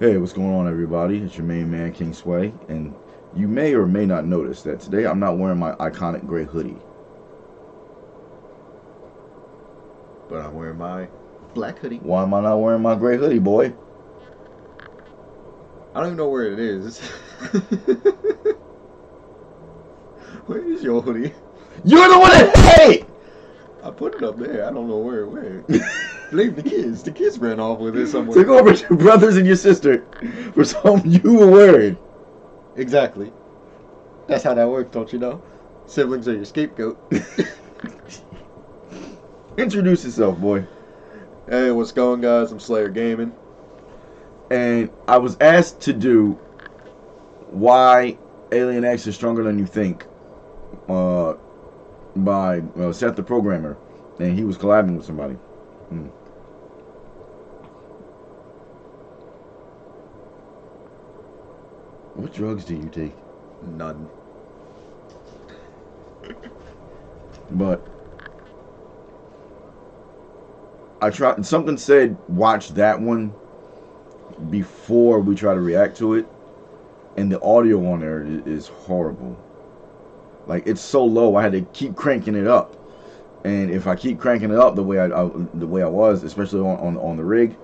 Hey, what's going on, everybody? It's your main man, King Sway, and you may or may not notice that today I'm not wearing my iconic gray hoodie. But I'm wearing my black hoodie. Why am I not wearing my gray hoodie, boy? I don't even know where it is. Where is your hoodie? You're the one that hate! I put it up there. I don't know where it went. Blame the kids. The kids ran off with it somewhere. Took over your brothers and your sister for something you were wearing. Exactly. That's how that works, don't you know? Siblings are your scapegoat. Introduce yourself, boy. Hey, what's going, guys? I'm Slayer Gaming. And I was asked to do why Alien X is stronger than you think by Seth the programmer, and he was collabing with somebody. What drugs do you take? None. But I tried. Something said watch that one before we try to react to it, and the audio on there is horrible. Like it's so low, I had to keep cranking it up. And if I keep cranking it up the way I was, especially on the rig,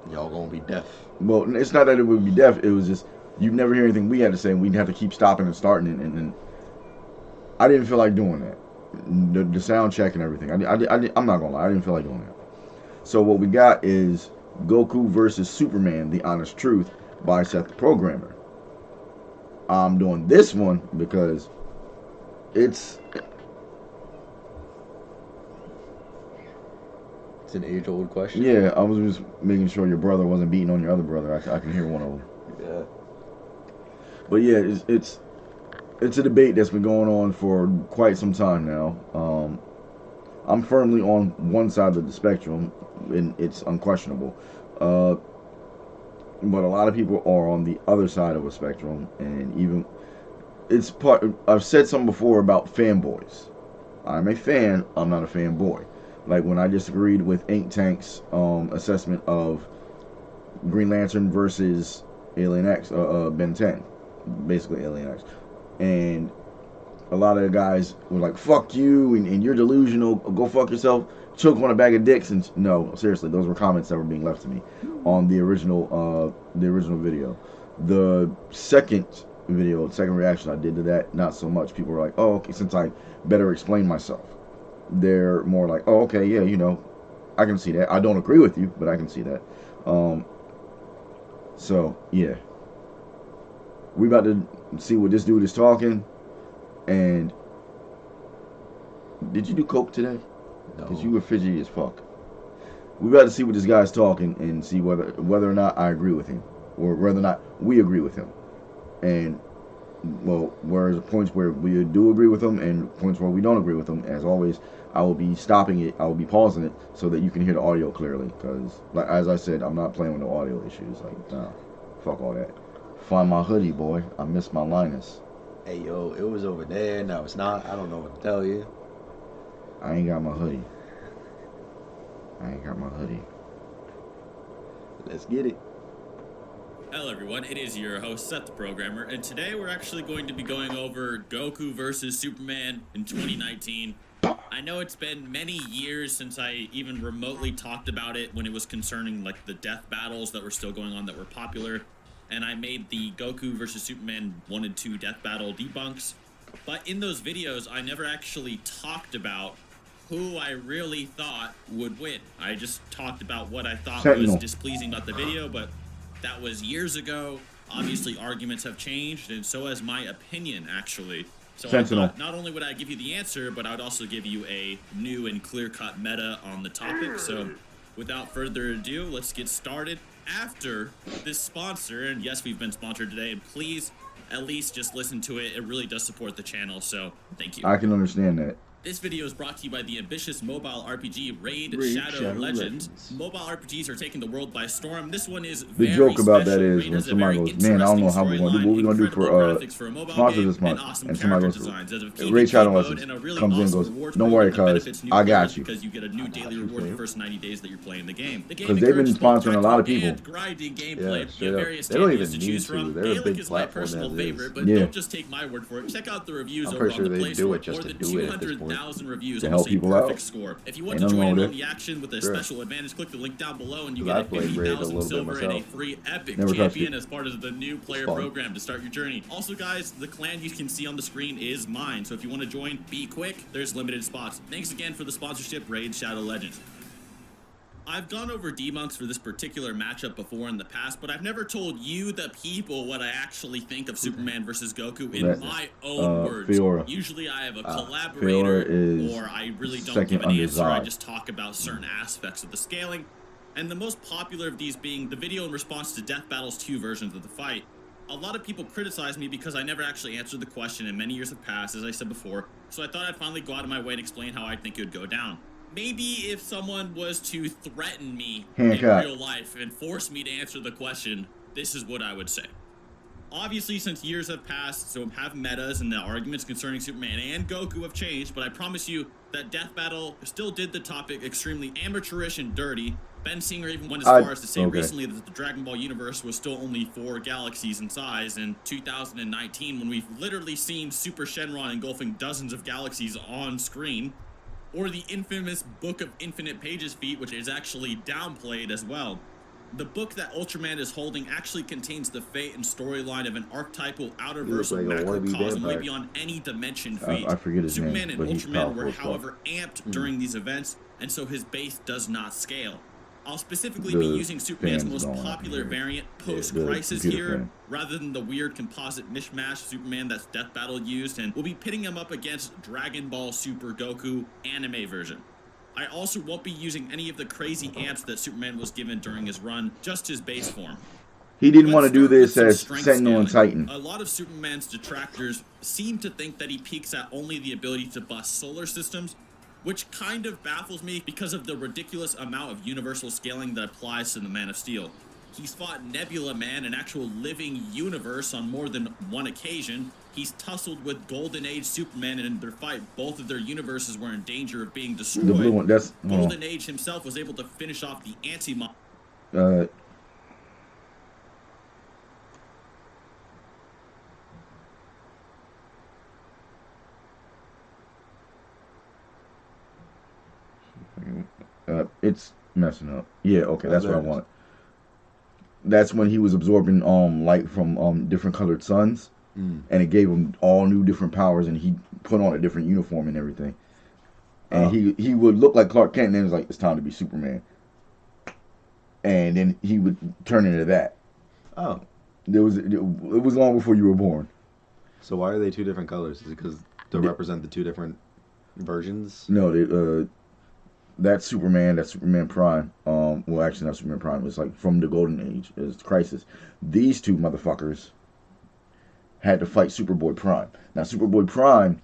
Y'all gonna be deaf. well, it's not that it would be deaf. It was just you'd never hear anything we had to say, and we'd have to keep stopping and starting, and I didn't feel like doing that. The sound check and everything. I'm not gonna lie, I didn't feel like doing that. So what we got is Goku versus Superman: The Honest Truth by Seth the Programmer. I'm doing this one because it's It's an age-old question. yeah. I was just making sure your brother wasn't beating on your other brother. I can hear one of them. Yeah. But yeah, it's a debate that's been going on for quite some time now. I'm firmly on one side of the spectrum, and it's unquestionable. But a lot of people are on the other side of a spectrum, and even it's part. I've said something before about fanboys. I'm a fan. I'm not a fanboy. Like when I disagreed with Ink Tank's assessment of Green Lantern versus Alien X, Ben 10, basically Alien X, and a lot of the guys were like, "Fuck you," and you're delusional. Go fuck yourself. Choke on a bag of dicks. And no, seriously, those were comments that were being left to me on the original video. The second video, second reaction I did to that, not so much. People were like, "Oh, okay." Since I better explain myself, they're more like, "Oh, okay, yeah, I can see that. I don't agree with you, but I can see that." Um, so yeah, we about to see what this dude is talking. And did you do coke today? Because you No. were fidgety as fuck. We about to see what this guy's talking and see whether or not I agree with him, or whether or not we agree with him. And well, whereas points where we do agree with him and points where we don't agree with him, as always, I will be stopping it. I will be pausing it so that you can hear the audio clearly. Because, like as I said, I'm not playing with no audio issues. Like, nah, fuck all that. Find my hoodie, boy. I missed my Linus. Hey, yo, it was over there. Now it's not. I don't know what to tell you. I ain't got my hoodie. I ain't got my hoodie. Let's get it. Hello everyone, it is your host Seth the Programmer, and today we're actually going to be going over Goku versus Superman in 2019. I know it's been many years since I even remotely talked about it when it was concerning like the death battles that were still going on that were popular, and I made the Goku versus Superman 1 and 2 death battle debunks, but in those videos I never actually talked about who I really thought would win. I just talked about what I thought was Sentinel. displeasing about the video, but that was years ago. Obviously, arguments have changed, and so has my opinion, actually. So Sentinel. I thought not only would I give you the answer, but I would also give you a new and clear-cut meta on the topic. So without further ado, let's get started after this sponsor. And yes, we've been sponsored today, and please at least just listen to it. It really does support the channel, so thank you. I can understand that. This video is brought to you by the ambitious mobile RPG Raid Raid Shadow Shadow Legends. Legends. Mobile RPGs are taking the world by storm. This one is The very joke about that special. is Raid when has a somebody very goes, man, I don't know how we're going to do, what we're going to do incredible for graphics for a mobile sponsor game this month, and awesome and somebody character goes, designs. There's a Raid PvP Shadow mode Legends and a really comes in and awesome goes, rewards don't worry, program that cuz benefits new I got players you. because you get a new daily reward the first 90 days that you're playing the game. The game 'Cause they've been encourages both sponsoring a lot of tactical people. and grinding gameplay. Yeah, You straight have up. various They don't champions even to choose need to. from. They're a Gaelic big is my platform personal as is. favorite, but Yeah. don't just take my word for it. Check out the reviews I'm over pretty on sure the they Play do Store. it just More to than do it at this point. 200,000 reviews, To almost help a people perfect out. score. If you want Ain't to nothing wrong join with on it. the action with a Sure. special advantage, click the link down below and you 'Cause get I a played Raid a 50,000 little bit silver and a myself. free epic Never touched champion it. as part of the new player fun. program to start your journey. Also, guys, the clan you can see on the screen is mine, so if you want to join, be quick. There's limited spots. Thanks again for the sponsorship, Raid Shadow Legends. I've gone over debunks for this particular matchup before in the past, but I've never told you, the people, what I actually think of Superman versus Goku in That- my own words. Fiora. Usually I have a Fiora collaborator, is or I really don't second give an under answer. I Zod. just talk about certain aspects of the scaling, and the most popular of these being the video in response to Death Battle's 2 versions of the fight. A lot of people criticize me because I never actually answered the question, and many years have passed, as I said before, so I thought I'd finally go out of my way and explain how I think it would go down. Maybe if someone was to threaten me Hancock. in real life and force me to answer the question, this is what I would say. Obviously, since years have passed, so have metas and the arguments concerning Superman and Goku have changed, but I promise you that Death Battle still did the topic extremely amateurish and dirty. Ben Singer even went as far as to say recently that the Dragon Ball universe was still only 4 galaxies in size in 2019, when we've literally seen Super Shenron engulfing dozens of galaxies on screen. Or the infamous Book of Infinite Pages feat, which is actually downplayed as well. The book that Ultraman is holding actually contains the fate and storyline of an archetypal outerverse like a wannabe macrocosm way vampire. beyond any dimension feat. I forget his Superman name, and but he's Ultraman powerful were, as fuck. however, amped during these events, and so his base does not scale. I'll specifically be The using Superman's fans most don't like popular it. variant the post-crisis computer here, fan. rather than the weird composite mishmash Superman that's Death Battle used, and we'll be pitting him up against Dragon Ball Super Goku anime version. I also won't be using any of the crazy amps that Superman was given during his run, just his base form. He didn't want Let's to do start with this some as strength Sentinel and scaling. Titan. A lot of Superman's detractors seem to think that he peaks at only the ability to bust solar systems, which kind of baffles me because of the ridiculous amount of universal scaling that applies to the Man of Steel. He's fought Nebula Man, an actual living universe, on more than one occasion. He's tussled with Golden Age Superman, and in their fight, both of their universes were in danger of being destroyed. The blue one, that's Golden Age himself was able to finish off the anti-mod. It's messing up. Yeah, okay, that's what I There it is. want. That's when he was absorbing light from different colored suns, and it gave him all new different powers, and he put on a different uniform and everything. And he would look like Clark Kent, and then it was like, it's time to be Superman. And then he would turn into that. Oh, It was long before you were born. so why are they 2 different colors? Is it because to represent the 2 different versions? No, that's Superman Prime. Well, actually, not Superman Prime. It's like from the Golden Age. It's Crisis. These 2 motherfuckers had to fight Superboy Prime. Now, Superboy Prime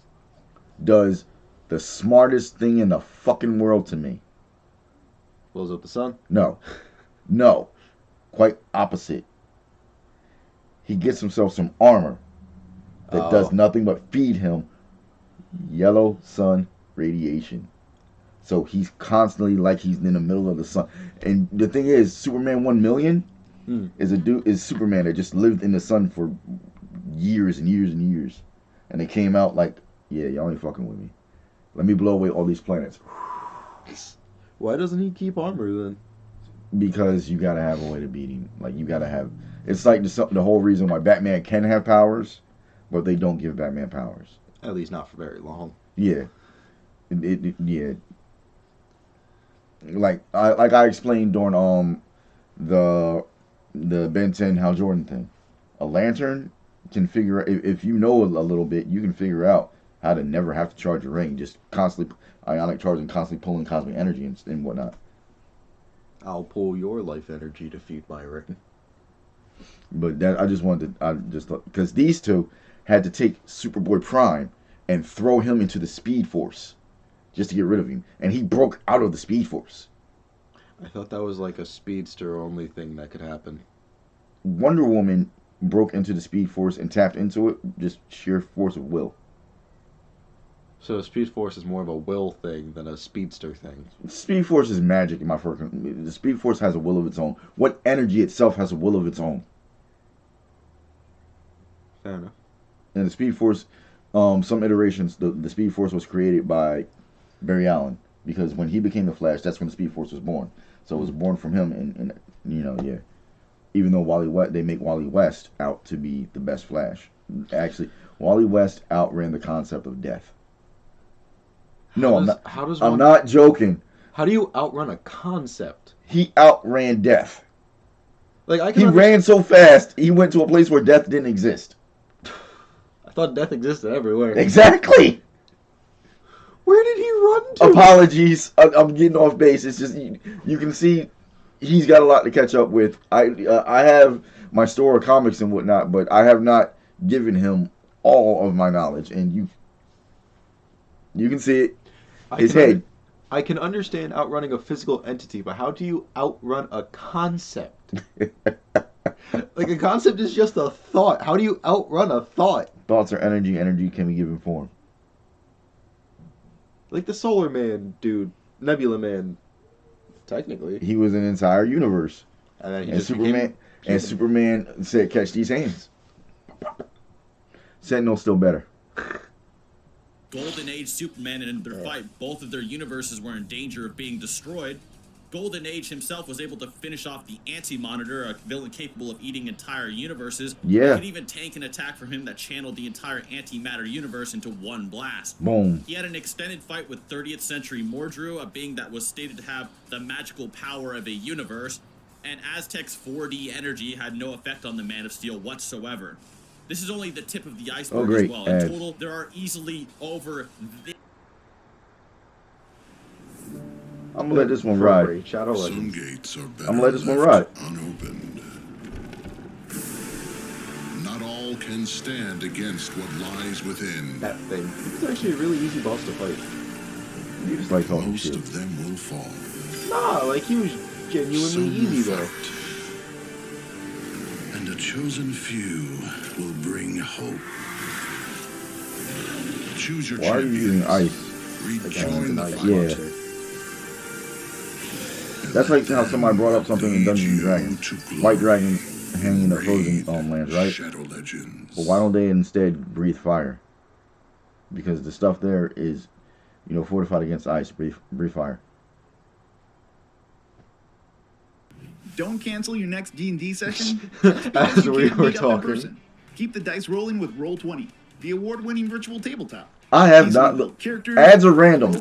does the smartest thing in the fucking world to me. Blows up the sun? No, quite opposite. He gets himself some armor that does nothing but feed him yellow sun radiation. So he's constantly like he's in the middle of the sun. And the thing is, Superman 1,000,000 is Superman that just lived in the sun for years and years and years. And they came out like, yeah, y'all ain't fucking with me. Let me blow away all these planets. Why doesn't he keep armor then? Because you gotta have a way to beat him. Like, you gotta have... It's like the whole reason why Batman can have powers, but they don't give Batman powers. At least not for very long. Yeah. Yeah. Like I explained during the Ben 10 Hal Jordan thing. A lantern can figure out, if you know a little bit, you can figure out how to never have to charge a ring. Just constantly ionic charging, constantly pulling cosmic energy and whatnot. I'll pull your life energy to feed my ring. But that I just thought, because these 2 had to take Superboy Prime and throw him into the Speed Force. just to get rid of him. And he broke out of the Speed Force. I thought that was like a speedster only thing that could happen. Wonder Woman broke into the Speed Force and tapped into it, just sheer force of will. So Speed Force is more of a will thing than a speedster thing. Speed Force is magic in my first. The Speed Force has a will of its own. What energy itself has a will of its own? Fair enough. And the Speed Force, some iterations, the Speed Force was created by Barry Allen, because when he became the Flash, that's when the Speed Force was born. So it was born from him, and yeah. Even though they make Wally West out to be the best Flash. Actually, Wally West outran the concept of death. I'm not joking. How do you outrun a concept? He outran death. Like he ran so fast, he went to a place where death didn't exist. I thought death existed everywhere. Exactly. Where did he run to? Apologies, I'm getting off base. It's just you can see he's got a lot to catch up with. I have my store of comics and whatnot, but I have not given him all of my knowledge, and you can see it. His head. I can understand outrunning a physical entity, but how do you outrun a concept? Like, a concept is just a thought. How do you outrun a thought? Thoughts are energy. Energy can be given form. Like the Solar Man dude, Nebula Man. Technically, he was an entire universe, and Superman said, "Catch these hands." Sentinel's still better. Golden Age Superman and in their fight, both of their universes were in danger of being destroyed. Golden Age himself was able to finish off the Anti-Monitor, a villain capable of eating entire universes. Yeah. He could even tank an attack from him that channeled the entire antimatter universe into one blast. Boom. He had an extended fight with 30th Century Mordru, a being that was stated to have the magical power of a universe, and Aztec's 4D energy had no effect on the Man of Steel whatsoever. This is only the tip of the iceberg as well. In total, there are easily over... I'm gonna let this one ride. Some gates are better I'm gonna let this one ride. Unopened. Not all can stand against what lies within. That thing. It's actually a really easy boss to fight. You just like talking Most shit. of them will fall. Nah, like he was genuinely Some easy will though. fight. And a chosen few will bring hope. Choose your Why are you using ice? Rejoin the fight. Yeah. That's like how somebody brought up something in Dungeons and Dragons. White dragons hanging in the frozen lands, right? Shadow Legends. But why don't they instead breathe fire? Because the stuff there is, fortified against ice. Breathe fire. Don't cancel your next D&D session As we were talking. Keep the dice rolling with Roll20, the award-winning virtual tabletop. I have not. Ads are random.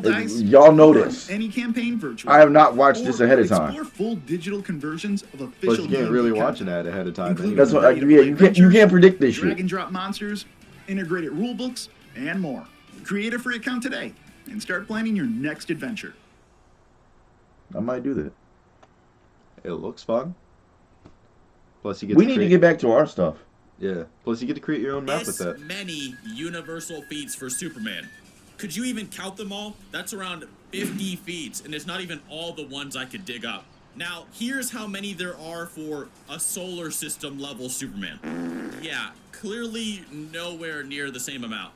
Y'all know this. Any campaign virtual. I have not watched this ahead of time. Explore full digital conversions of official. But you can't really D&D watch an content, ad ahead of time. including That's what. ready-to-play You can't predict this drag shit. and drop monsters, integrated rulebooks, and more. Create a free account today and start planning your next adventure. I might do that. It looks fun. Plus, you get. We need to get back to our stuff. Yeah. Plus, you get to create your own map with This that. many universal feats for Superman. Could you even count them all? That's around 50 feats, and it's not even all the ones I could dig up. Now, here's how many there are for a solar system level Superman. Yeah, clearly nowhere near the same amount.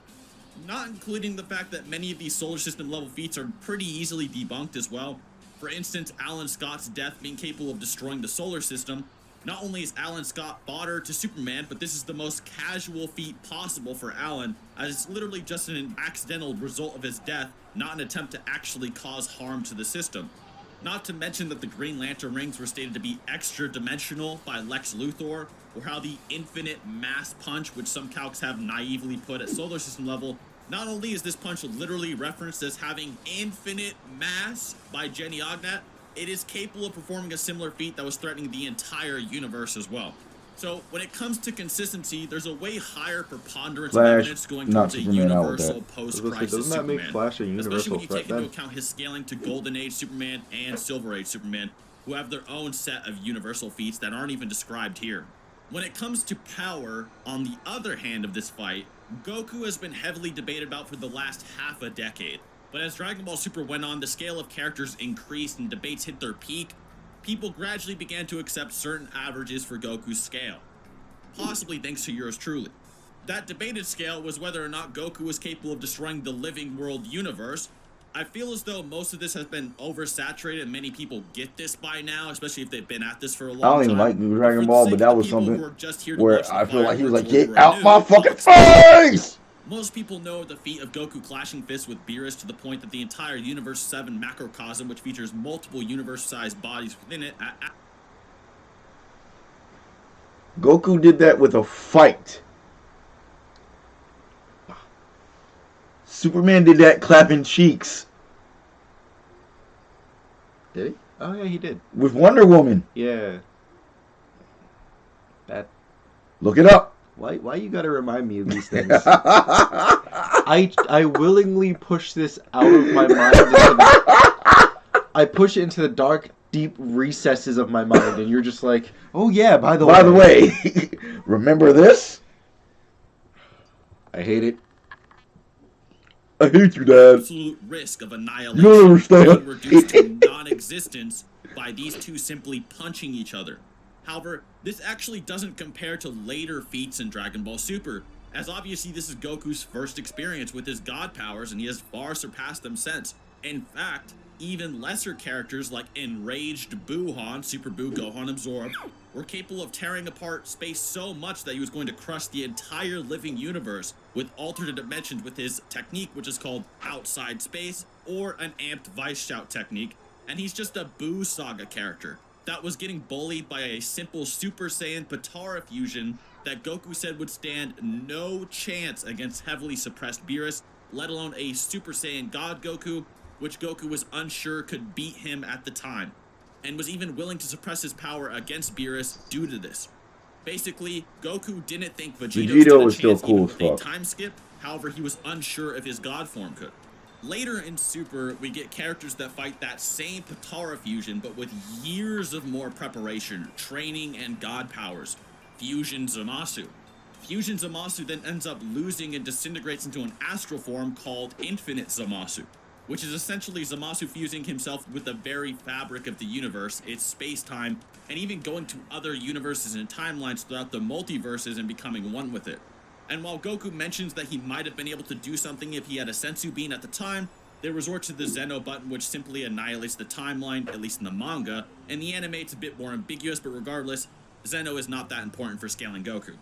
Not including the fact that many of these solar system level feats are pretty easily debunked as well. For instance, Alan Scott's death being capable of destroying the solar system. Not only is Alan Scott fodder to Superman, but this is the most casual feat possible for Alan, as it's literally just an accidental result of his death, not an attempt to actually cause harm to the system. Not to mention that the Green Lantern rings were stated to be extra-dimensional by Lex Luthor, or how the infinite mass punch, which some calcs have naively put at solar system level, not only is this punch literally referenced as having infinite mass by Jenny Ognat, it is capable of performing a similar feat that was threatening the entire universe as well. So when it comes to consistency, there's a way higher preponderance of evidence going towards a universal post-crisis Doesn't that make Superman. Flash a Especially universal when you threat take into then? account his scaling to Golden Age Superman and Silver Age Superman, who have their own set of universal feats that aren't even described here. When it comes to power, on the other hand of this fight, Goku has been heavily debated about for the last half a decade. But as Dragon Ball Super went on, the scale of characters increased and debates hit their peak. People gradually began to accept certain averages for Goku's scale, possibly thanks to yours truly. That debated scale was whether or not Goku was capable of destroying the living world universe. I feel as though most of this has been oversaturated and many people get this by now, especially if they've been at this for a long time. I don't even like Dragon Ball, but that was something where I feel like he was like, get out my fucking face! Most people know the feat of Goku clashing fists with Beerus to the point that the entire Universe 7 macrocosm, which features multiple universe-sized bodies within it... Goku did that with a fight. Superman did that clapping cheeks. Did he? Oh yeah, he did. With Wonder Woman. Yeah. That. Look it up. Why you gotta remind me of these things? I willingly push this out of my mind. I push it into the dark, deep recesses of my mind, and you're just like, oh yeah, by the way, remember this? I hate it. I hate you, Dad. Absolute risk of annihilation. You don't understand. Being reduced to non-existence by these two simply punching each other. However, this actually doesn't compare to later feats in Dragon Ball Super, as obviously this is Goku's first experience with his god powers and he has far surpassed them since. In fact, even lesser characters like Enraged Buuhan, Super Buu, Gohan, and Zoro were capable of tearing apart space so much that he was going to crush the entire living universe with alternate dimensions with his technique, which is called Outside Space, or an amped Vice Shout technique, and he's just a Buu Saga character that was getting bullied by a simple Super Saiyan Potara fusion that Goku said would stand no chance against heavily suppressed Beerus, let alone a Super Saiyan God Goku, which Goku was unsure could beat him at the time, and was even willing to suppress his power against Beerus due to this. Basically, Goku didn't think Vegito was still cool as with a fuck. time skip, however he was unsure if his God form could. Later in Super, we get characters that fight that same Potara fusion, but with years of more preparation, training, and God powers. Fusion Zamasu. Fusion Zamasu then ends up losing and disintegrates into an astral form called Infinite Zamasu, which is essentially Zamasu fusing himself with the very fabric of the universe, its space-time, and even going to other universes and timelines throughout the multiverses and becoming one with it. And while Goku mentions that he might have been able to do something if he had a Sensu Bean at the time, they resort to the Zeno button, which simply annihilates the timeline, at least in the manga. In the anime, it's a bit more ambiguous, but regardless, Zeno is not that important for scaling Goku.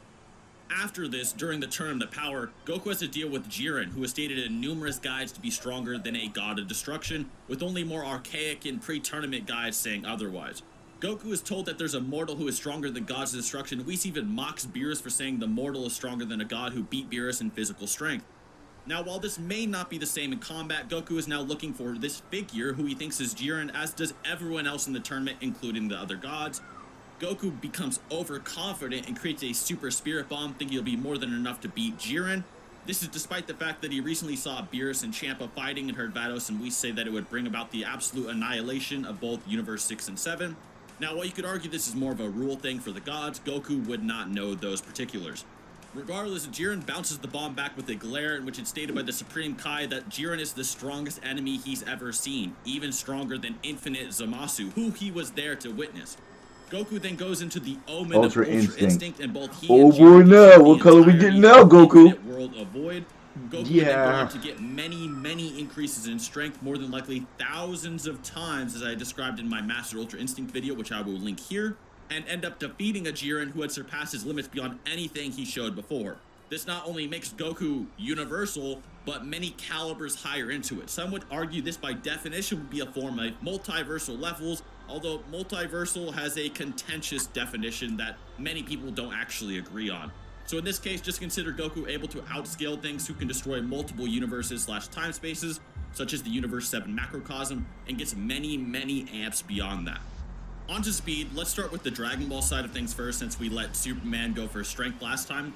After this, during the Turn of the Power, Goku has to deal with Jiren, who is stated in numerous guides to be stronger than a god of destruction, with only more archaic and pre-tournament guides saying otherwise. Goku is told that there's a mortal who is stronger than gods of destruction. Whis even mocks Beerus for saying the mortal is stronger than a god who beat Beerus in physical strength. Now, while this may not be the same in combat, Goku is now looking for this figure who he thinks is Jiren, as does everyone else in the tournament, including the other gods. Goku becomes overconfident and creates a super spirit bomb, thinking he'll be more than enough to beat Jiren. This is despite the fact that he recently saw Beerus and Champa fighting and heard Vados and Whis say that it would bring about the absolute annihilation of both Universe 6 and 7. Now, while you could argue this is more of a rule thing for the gods, Goku would not know those particulars. Regardless, Jiren bounces the bomb back with a glare in which it's stated by the Supreme Kai that Jiren is the strongest enemy he's ever seen, even stronger than Infinite Zamasu, who he was there to witness. Goku then goes into the Omen of Ultra Instinct, and both he and boy, Jiren now what color we getting now, Goku? World of Void. Goku then going to get many increases in strength, more than likely thousands of times, as I described in my Master Ultra Instinct video, which I will link here, and end up defeating a Jiren who had surpassed his limits beyond anything he showed before. This not only makes Goku universal, but many calibers higher into it. Some would argue this by definition would be a form of multiversal levels, although multiversal has a contentious definition that many people don't actually agree on. So in this case, just consider Goku able to outscale things who can destroy multiple universes / time spaces, such as the Universe 7 macrocosm, and gets many amps beyond that. On to speed, let's start with the Dragon Ball side of things first, since we let Superman go for strength last time.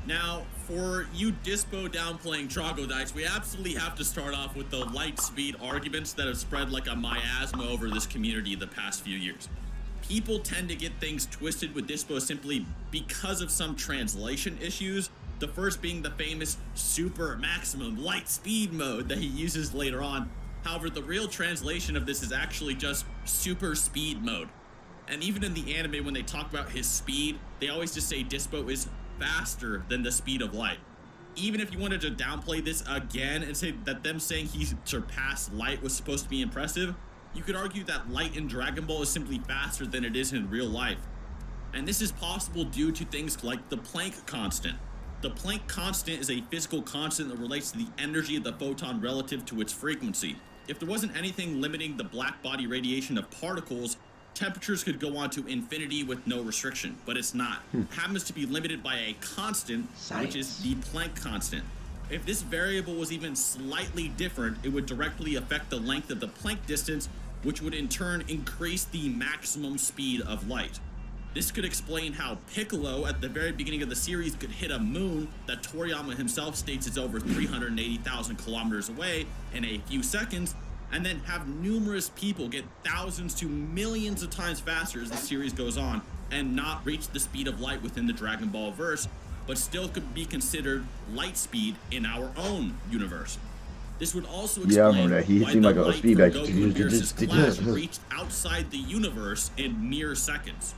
Now, for you Dispo downplaying troglodytes, we absolutely have to start off with the light speed arguments that have spread like a miasma over this community the past few years. People tend to get things twisted with Dispo simply because of some translation issues, The first being the famous super maximum light speed mode that he uses later on. However, the real translation of this is actually just super speed mode. And even in the anime, when they talk about his speed, they always just say Dispo is faster than the speed of light. Even if you wanted to downplay this again and say that them saying he surpassed light was supposed to be impressive, you could argue that light in Dragon Ball is simply faster than it is in real life. And this is possible due to things like the Planck constant. The Planck constant is a physical constant that relates to the energy of the photon relative to its frequency. If there wasn't anything limiting the black body radiation of particles, temperatures could go on to infinity with no restriction, but it's not. It happens to be limited by a constant, which is the Planck constant. If this variable was even slightly different, it would directly affect the length of the Planck distance, which would in turn increase the maximum speed of light. This could explain how Piccolo, at the very beginning of the series, could hit a moon that Toriyama himself states is over 380,000 kilometers away in a few seconds, and then have numerous people get thousands to millions of times faster as the series goes on, and not reach the speed of light within the Dragon Ball verse, but still could be considered light speed in our own universe. This would also explain I remember that. He why seemed the like a light speed from back. Goku and Beerus's class reached outside the universe in mere seconds.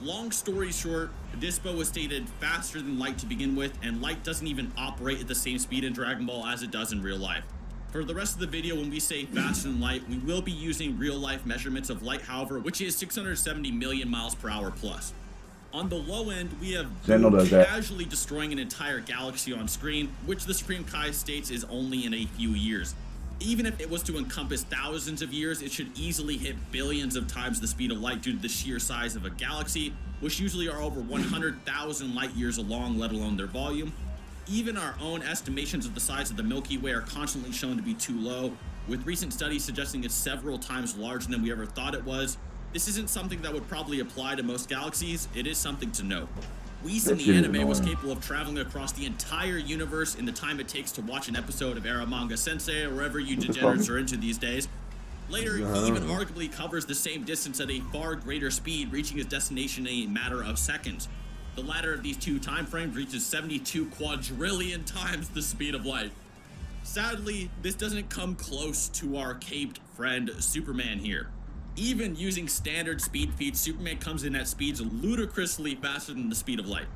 Long story short, Dispo was stated faster than light to begin with, and light doesn't even operate at the same speed in Dragon Ball as it does in real life. For the rest of the video, when we say faster than light, we will be using real-life measurements of light, however, which is 670 million miles per hour plus. On the low end, we have Goku casually destroying an entire galaxy on screen, which the Supreme Kai states is only in a few years. Even if it was to encompass thousands of years, it should easily hit billions of times the speed of light due to the sheer size of a galaxy, which usually are over 100,000 light years along, let alone their volume. Even our own estimations of the size of the Milky Way are constantly shown to be too low, with recent studies suggesting it's several times larger than we ever thought it was. This isn't something that would probably apply to most galaxies. It is something to note. Whis in the anime was capable of traveling across the entire universe in the time it takes to watch an episode of Era Manga Sensei or wherever you degenerates are into these days. Later, he even arguably covers the same distance at a far greater speed, reaching his destination in a matter of seconds. The latter of these two time frames reaches 72 quadrillion times the speed of light. Sadly, this doesn't come close to our caped friend Superman here. Even using standard speed feats, Superman comes in at speeds ludicrously faster than the speed of light.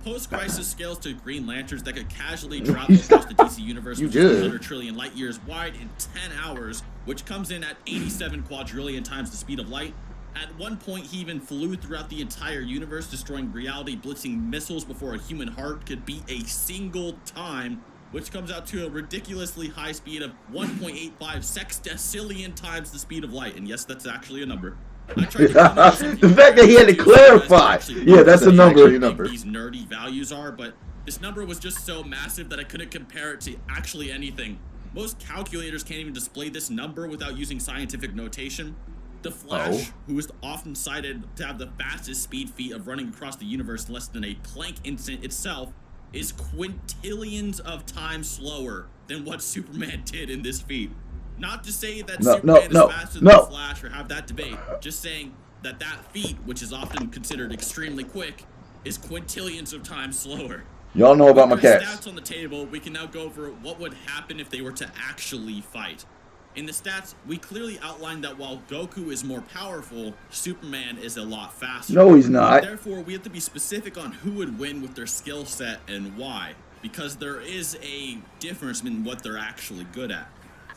Post-crisis scales to Green Lanterns that could casually travel across the DC universe, which is 100 trillion light years wide in 10 hours, which comes in at 87 quadrillion times the speed of light. At one point, he even flew throughout the entire universe, destroying reality blitzing missiles before a human heart could beat a single time, which comes out to a ridiculously high speed of 1.85 sextillion times the speed of light. And yes, that's actually a number. I tried to the fact that he had to clarify. Yeah, that's a number. These nerdy values are, but this number was just so massive that I couldn't compare it to actually anything. Most calculators can't even display this number without using scientific notation. The Flash, who is often cited to have the fastest speed feat of running across the universe in less than a Planck instant itself, is quintillions of times slower than what Superman did in this feat. Not to say that Superman is faster than the Flash or have that debate, just saying that that feat, which is often considered extremely quick, is quintillions of times slower. Y'all know about my cats. Stats on the table, we can now go over what would happen if they were to actually fight. In the stats, we clearly outlined that while Goku is more powerful, Superman is a lot faster. No, he's not. Therefore, we have to be specific on who would win with their skill set and why, because there is a difference in what they're actually good at.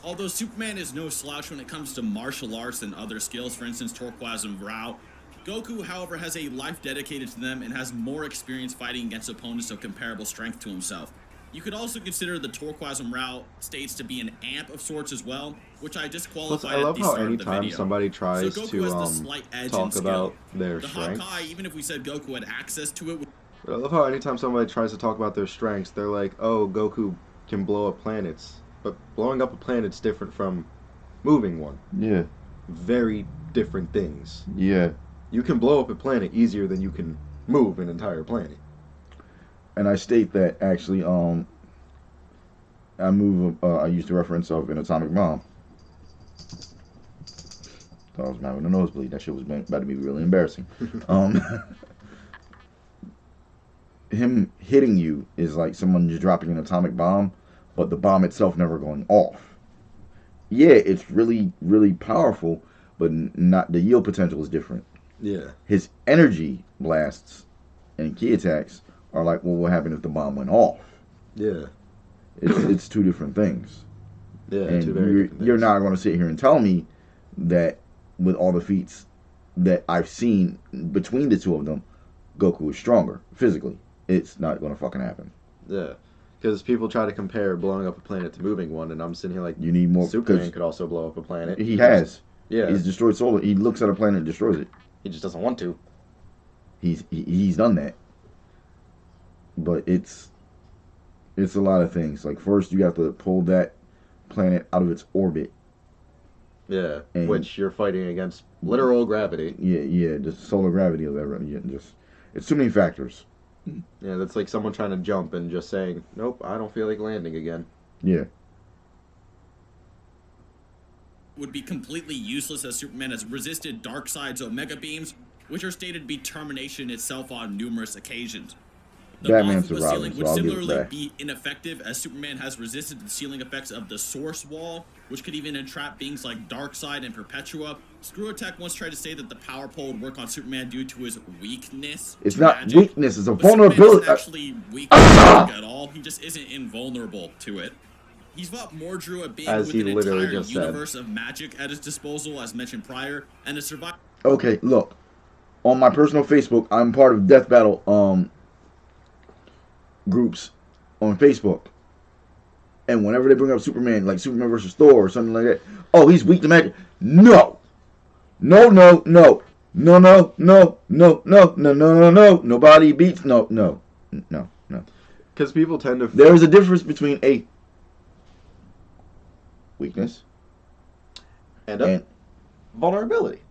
Although Superman is no slouch when it comes to martial arts and other skills, for instance, Turquoise and Rao, Goku, however, has a life dedicated to them and has more experience fighting against opponents of comparable strength to himself. You could also consider the Turquoise and Rao states to be an amp of sorts as well, which I disqualified at the start of the video. I love how anytime somebody tries so to talk about their strengths. Hawkeye, even if we said Goku had access to it. I love how anytime somebody tries to talk about their strengths, they're like, oh, Goku can blow up planets. But blowing up a planet's different from moving one. Yeah. Very different things. Yeah. You can blow up a planet easier than you can move an entire planet. And I state that actually, I used the reference of an atomic bomb. Thought I was having a nosebleed. That shit was about to be really embarrassing. him hitting you is like someone just dropping an atomic bomb, but the bomb itself never going off. Yeah, it's really, really powerful, but not the yield potential is different. Yeah. His energy blasts and key attacks are like, well, what happened if the bomb went off? Yeah. It's two different things. Yeah, And two very different you're things. not going to sit here and tell me that with all the feats that I've seen between the two of them, Goku is stronger physically. It's not going to fucking happen. Yeah. Because people try to compare blowing up a planet to moving one, and I'm sitting here like, You need more. Superman 'cause could also blow up a planet. He has. Yeah. He's destroyed solar. He looks at a planet and destroys it. He just doesn't want to. He's done that. But it's a lot of things. Like, first you have to pull that planet out of its orbit. Yeah. And- Which you're fighting against literal gravity. Yeah, the solar gravity of that. Yeah, it's too many factors. Yeah, that's like someone trying to jump and just saying, nope, I don't feel like landing again. Yeah. Would be completely useless as Superman has resisted Darkseid's Omega beams, which are stated to be termination itself on numerous occasions. The Batman bomb from the survived, ceiling so would I'll give it similarly back. be ineffective as Superman has resisted the ceiling effects of the Source Wall, which could even entrap beings like Darkseid and Perpetua. Screw Attack once tried to say that the power pole would work on Superman due to his weakness. It's to not magic, weakness, it's a but Superman vulnerability. isn't actually weak to magic at all. He just isn't invulnerable to it. He's fought Mordru, a being As with he an literally entire just said. universe of magic at his disposal, as mentioned prior, and has survived. Okay, look. On my personal Facebook, I'm part of Death Battle groups on Facebook. And whenever they bring up Superman, like Superman versus Thor or something like that, oh, he's weak to magic. No. No. Nobody beats. No. Because people tend to... There's a difference between a weakness and vulnerability.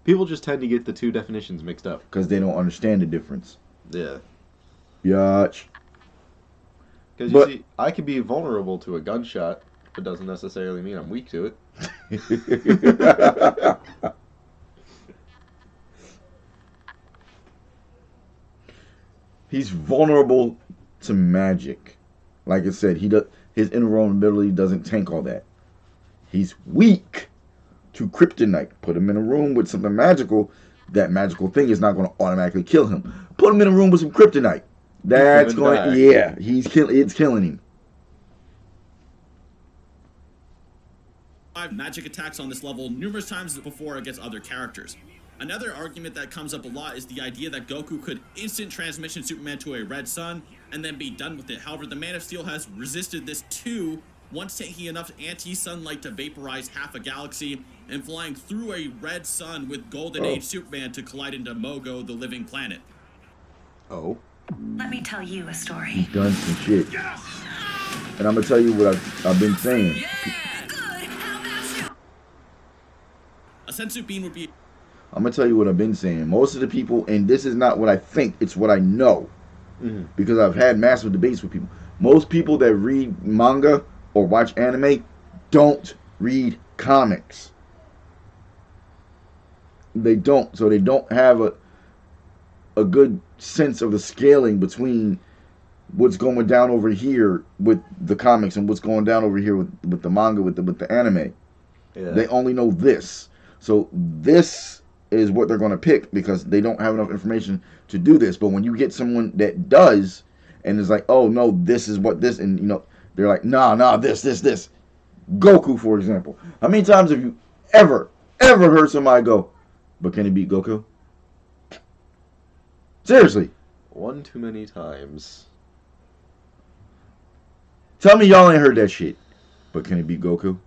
People just tend to get the two definitions mixed up. because they don't understand the difference. Yeah. Yatch. Because But- you see, I could be vulnerable to a gunshot, but doesn't necessarily mean I'm weak to it. He's vulnerable to magic. Like I said, his invulnerability doesn't tank all that. He's weak to kryptonite. Put him in a room with something magical. That magical thing is not going to automatically kill him. Put him in a room with some kryptonite. That's gonna going. die. Yeah, it's killing him. Magic attacks on this level numerous times before against other characters. Another argument that comes up a lot is the idea that Goku could instant transmission Superman to a red sun and then be done with it. However, the Man of Steel has resisted this too, once taking enough anti-sunlight to vaporize half a galaxy and flying through a red sun with Golden Age Superman to collide into Mogo, the living planet. Oh. Let me tell you a story. He's done some shit. And I'm gonna tell you what I've been saying. A sensu beam would be I'm gonna tell you what I've been saying. Most of the people, and this is not what I think, it's what I know, because I've had massive debates with people. Most people that read manga or watch anime don't read comics. They don't, so they don't have a good sense of the scaling between what's going down over here with the comics and what's going down over here with the manga, with the anime. Yeah. They only know this. So this is what they're going to pick because they don't have enough information to do this. But when you get someone that does and is like, oh no, this is what this, and they're like, nah, this. Goku, for example. How many times have you ever heard somebody go, but can he beat Goku? Seriously. One too many times. Tell me y'all ain't heard that shit. But can he beat Goku?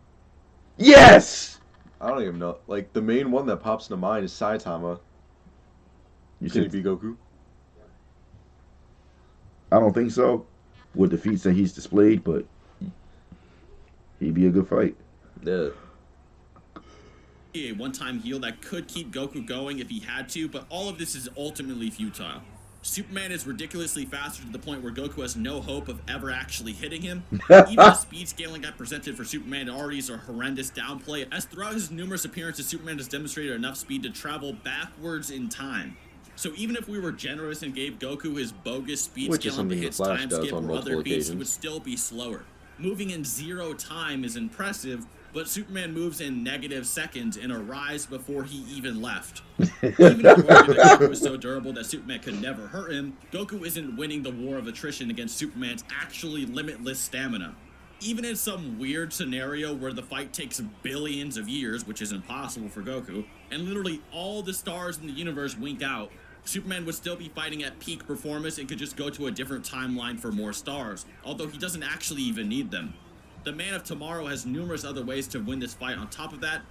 Yes! I don't even know. Like, the main one that pops into mind is Saitama. You Can he said, be Goku? I don't think so. With the feats that he's displayed, but he'd be a good fight. Yeah. a one-time heal that could keep Goku going if he had to, but all of this is ultimately futile. Superman is ridiculously faster to the point where Goku has no hope of ever actually hitting him. Even the speed scaling I presented for Superman already is a horrendous downplay, as throughout his numerous appearances, Superman has demonstrated enough speed to travel backwards in time. So even if we were generous and gave Goku his bogus speed Which is scale and something hits the Flash time does skip on or other multiple feats, he occasions. would still be slower. Moving in 0 time is impressive, but Superman moves in negative seconds and arrives before he even left. Even if you argue that Goku is so durable that Superman could never hurt him, Goku isn't winning the war of attrition against Superman's actually limitless stamina. Even in some weird scenario where the fight takes billions of years, which is impossible for Goku, and literally all the stars in the universe wink out, Superman would still be fighting at peak performance and could just go to a different timeline for more stars, although he doesn't actually even need them. The Man of Tomorrow has numerous other ways to win this fight. On top of that,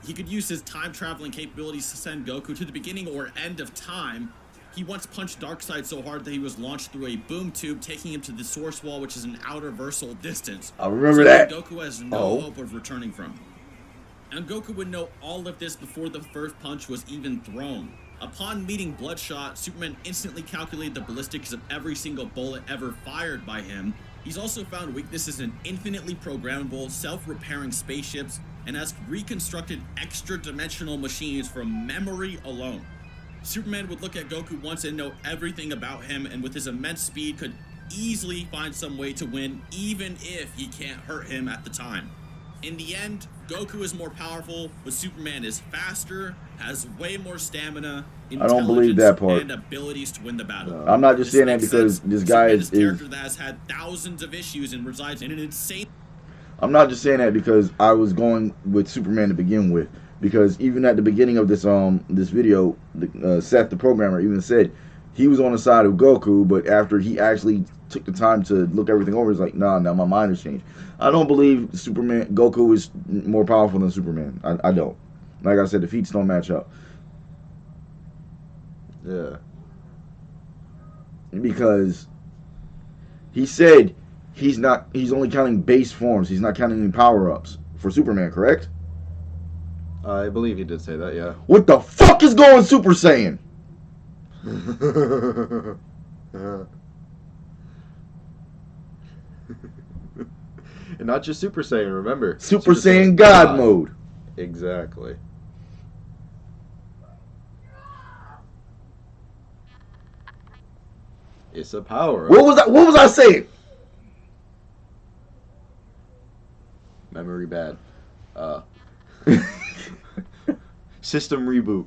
he could use his time-traveling capabilities to send Goku to the beginning or end of time. He once punched Darkseid so hard that he was launched through a boom tube, taking him to the Source Wall, which is an outer-versal distance. I remember that. Goku has no hope of returning from. And Goku would know all of this before the first punch was even thrown. Upon meeting Bloodshot, Superman instantly calculated the ballistics of every single bullet ever fired by him. He's also found weaknesses in infinitely programmable, self-repairing spaceships, and has reconstructed extra-dimensional machines from memory alone. Superman would look at Goku once and know everything about him, and with his immense speed could easily find some way to win, even if he can't hurt him at the time. In the end, Goku is more powerful, but Superman is faster, has way more stamina, I don't believe that part. and abilities to win the battle. I'm not just saying that because this guy Superman is a is character that has had thousands of issues and resides in an insane. I'm not just saying that because I was going with Superman to begin with. Because even at the beginning of this this video, Seth the programmer even said he was on the side of Goku, but after he actually took the time to look everything over, he's like, nah, my mind has changed. I don't believe Goku is more powerful than Superman. I don't. Like I said, the feats don't match up. Yeah. Because he said he's only counting base forms. He's not counting any power-ups for Superman, correct? I believe he did say that, yeah. What the fuck is going Super Saiyan? And not just Super Saiyan, remember. Super Saiyan God mode. Exactly. It's a power. What was I saying? Memory bad. System reboot.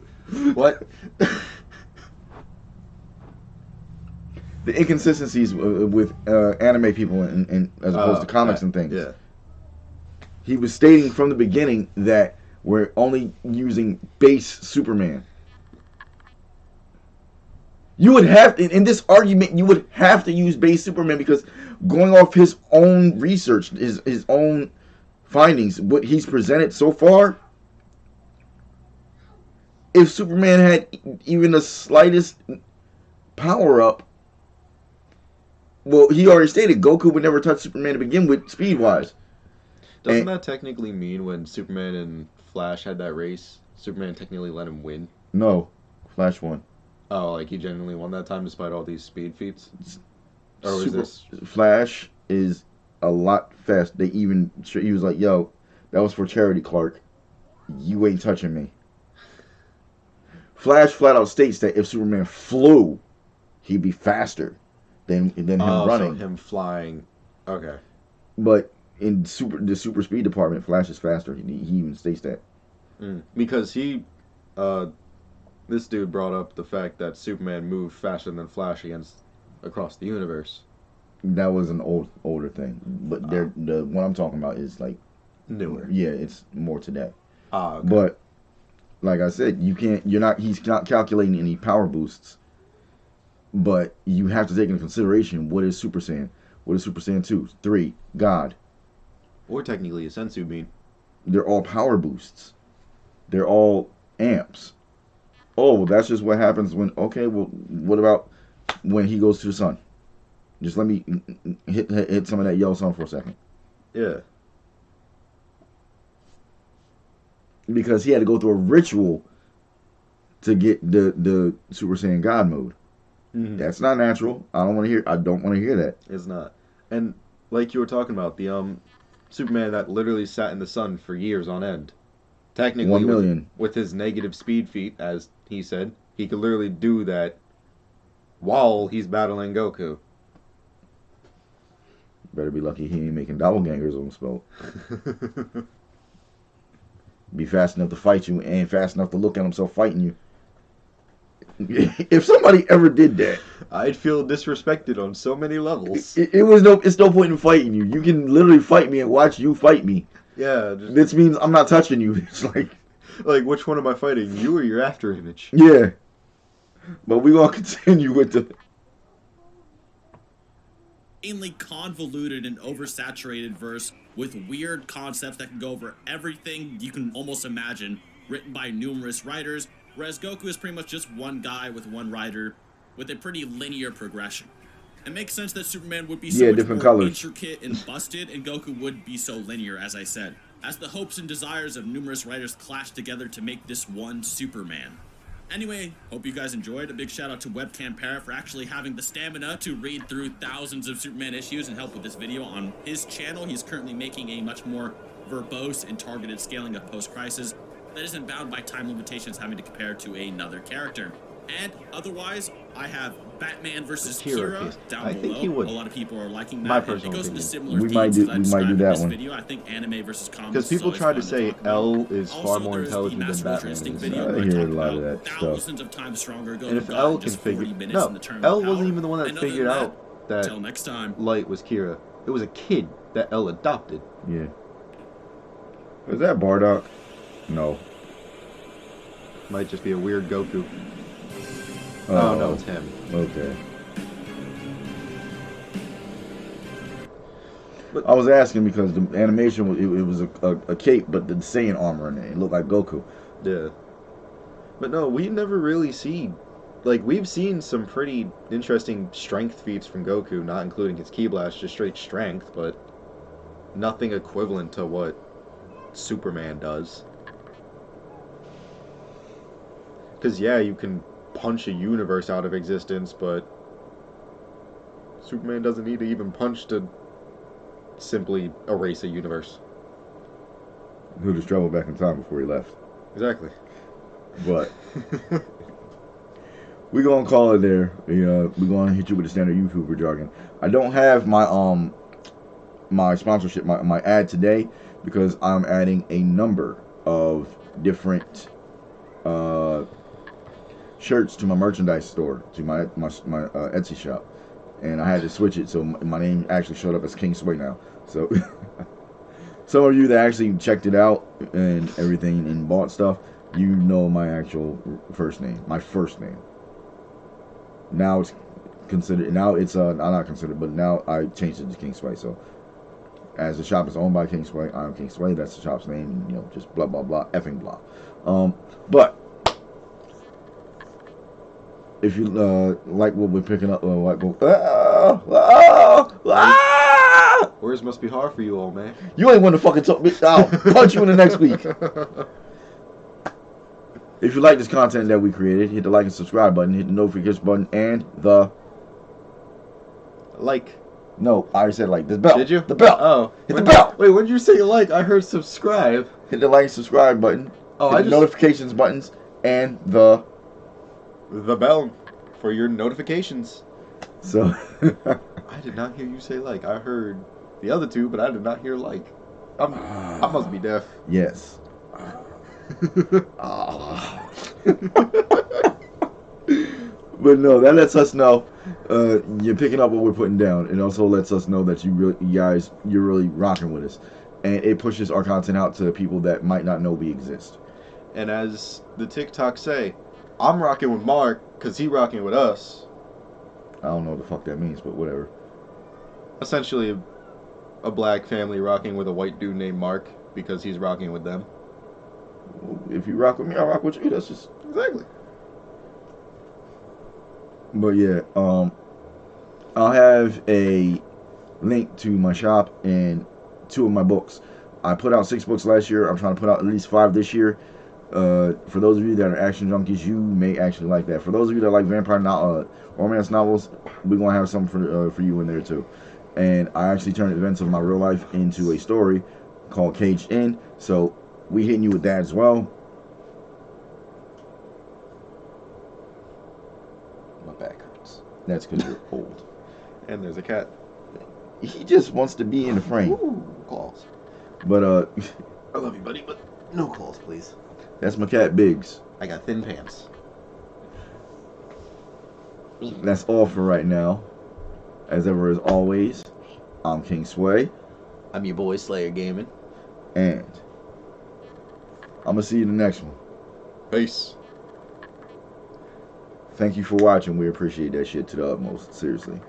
What? The inconsistencies with anime people and as opposed to comics and things. Yeah. He was stating from the beginning that we're only using base Superman. You would have, in this argument, you would have to use base Superman because going off his own research, his own findings, what he's presented so far, if Superman had even the slightest power-up, well, he already stated Goku would never touch Superman to begin with, speed-wise. Doesn't that technically mean when Superman and Flash had that race, Superman technically let him win? No. Flash won. Oh, like he genuinely won that time despite all these speed feats? Or was this... Flash is a lot fast. He was like, yo, that was for charity, Clark. You ain't touching me. Flash flat out states that if Superman flew, he'd be faster than him running. So him flying. Okay. But in the super speed department, Flash is faster. He even states that. Because this dude brought up the fact that Superman moved faster than Flash across the universe. That was an older thing, but what I'm talking about is like newer. Yeah, it's more today. Okay. But like I said, he's not calculating any power boosts. But you have to take into consideration what is Super Saiyan, what is Super Saiyan 2, 3, God. Or technically a sensu bean. They're all power boosts. They're all amps. Oh, well, that's just what happens when. Okay, well, what about when he goes to the sun? Just let me hit some of that yellow sun for a second. Yeah. Because he had to go through a ritual to get the Super Saiyan God mode. Mm-hmm. That's not natural. I don't want to hear that. It's not. And like you were talking about, the Superman that literally sat in the sun for years on end. Technically, 1 million. With his negative speed feat, as he said, he could literally do that while he's battling Goku. Better be lucky he ain't making doppelgangers on the spell. Be fast enough to fight you and fast enough to look at himself fighting you. If somebody ever did that, I'd feel disrespected on so many levels. It's no point in fighting you. You can literally fight me and watch you fight me. Yeah, This means I'm not touching you. It's like which one am I fighting? You or your after image? yeah. But we gonna continue with the Insanely convoluted and oversaturated verse with weird concepts that can go over everything you can almost imagine, written by numerous writers, whereas Goku is pretty much just one guy with one writer with a pretty linear progression. It makes sense that Superman would be so much different more colors. intricate and busted, and Goku would be so linear, as I said, as the hopes and desires of numerous writers clash together to make this one Superman. Anyway, hope you guys enjoyed. A big shout out to Webcam Parrot for actually having the stamina to read through thousands of Superman issues and help with this video on his channel. He's currently making a much more verbose and targeted scaling of Post-Crisis that isn't bound by time limitations having to compare to another character. And otherwise, I have Batman versus Kira down I below. think he would. A lot of people are liking that. My and personal it goes into opinion. similar We might themes do- as I we might do described in that this one. video. I think anime versus comics. Because people is try always to fun say talk about. L is Also, far more there's the intelligent than massive Batman interesting is. video I where hear talk a lot of about that stuff. thousands of times stronger. And if Goku L got can just 40 figure... minutes No, in the term L of wasn't power. even the one that And other figured than out that Till next time. Light was Kira. It was a kid that L adopted. yeah. Is that Bardock? No. Might just be a weird Goku. Oh, no, it's him. Okay. But- I was asking because the animation was it was a cape, but the Saiyan armor in it. It looked like Goku. Yeah. But no, we never really see... Like, we've seen some pretty interesting strength feats from Goku, not including his Ki Blast, just straight strength, but nothing equivalent to what Superman does. Because, yeah, you can punch a universe out of existence, but Superman doesn't need to even punch to simply erase a universe. Who just traveled back in time before he left. Exactly. But we're gonna call it there. We're gonna hit you with the standard YouTuber jargon. I don't have my my sponsorship, my ad today, because I'm adding a number of different shirts to my merchandise store, to my Etsy shop, and I had to switch it, so my name actually showed up as King Sway now. So some of you that actually checked it out and everything and bought stuff, you know my actual first name, my first name. Now it's considered. Now it's not considered, but now I changed it to King Sway. So as the shop is owned by King Sway, I'm King Sway. That's the shop's name. And, you know, just blah blah blah, effing blah. But if you like what we're picking up, Words must be hard for you, old man. you ain't want to fucking talk. I'll punch you in the next week. If you like this content that we created, hit the like and subscribe button, hit the notification button, and the... Like. No, I already said like. The bell. Did you? The bell. Oh. Hit the bell. Wait, when did you say like? I heard subscribe. Hit the like and subscribe button. Oh, hit the notifications buttons, and the bell for your notifications. So... I did not hear you say like. I heard the other two, but I did not hear like. I must be deaf. Yes. But no, that lets us know you're picking up what we're putting down, and also lets us know that you're really rocking with us, and it pushes our content out to people that might not know we exist. And as the TikToks say, I'm rocking with Mark because he rocking with us. I don't know what the fuck that means, but whatever. Essentially, a black family rocking with a white dude named Mark because he's rocking with them. If you rock with me, I rock with you. That's just Exactly. But yeah, I'll have a link to my shop and 2 of my books. I put out 6 books last year. I'm trying to put out at least 5 this year. For those of you that are action junkies, you may actually like that. For those of you that like romance novels, we're gonna have something for you in there too. And I actually turned events of my real life into a story called Caged In. So we hitting you with that as well. My back hurts. That's because you're old. And there's a cat. He just wants to be in the frame. Ooh, claws. But I love you, buddy, but no claws, please. that's my cat Biggs. I got thin pants. That's all for right now. As ever, as always, I'm King Sway, I'm your boy Slayer Gaming. and I'm gonna see you in the next one. Peace. Thank you for watching. We appreciate that shit to the utmost. Seriously.